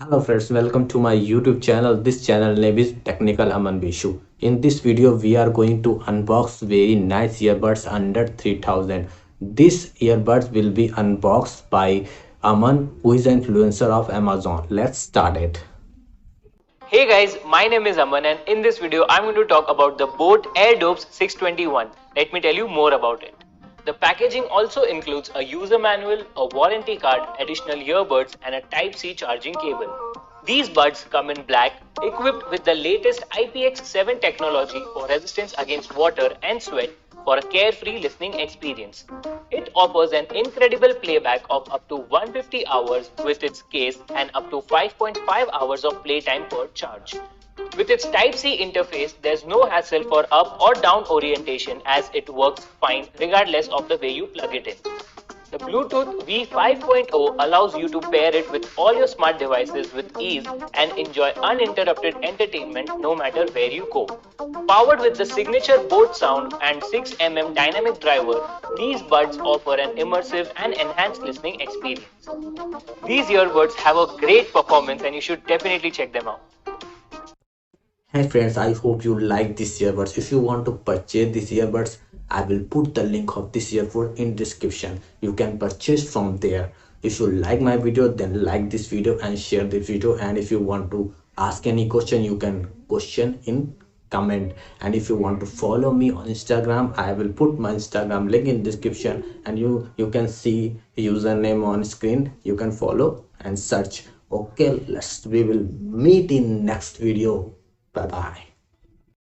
Hello friends, welcome to my YouTube channel. This channel name is Technical Aman Vishu. In this video, we are going to unbox very nice earbuds under 3000. This earbuds will be unboxed by Aman, who is an influencer of Amazon. Let's start it. Hey guys, my name is Aman and in this video I'm going to talk about the Boat AirDops 621. Let me tell you more about it. The packaging also includes a user manual, a warranty card, additional earbuds and a Type-C charging cable. These buds come in black, equipped with the latest IPX7 technology for resistance against water and sweat for a carefree listening experience. It offers an incredible playback of up to 150 hours with its case and up to 5.5 hours of playtime per charge. With its Type-C interface, there's no hassle for up or down orientation as it works fine regardless of the way you plug it in. The Bluetooth V5.0 allows you to pair it with all your smart devices with ease and enjoy uninterrupted entertainment no matter where you go. Powered with the signature Boat sound and 6mm dynamic driver, these buds offer an immersive and enhanced listening experience. These earbuds have a great performance and you should definitely check them out. Hey friends, I hope you like these earbuds. If you want to purchase these earbuds, I will put the link of this earbud in description. You can purchase from there. If you like my video, then like this video and share this video. And if you want to ask any question, you can question in comment. And if you want to follow me on Instagram, I will put my Instagram link in description, and you can see username on screen. You can follow and search. Okay, we will meet in next video. Bye bye.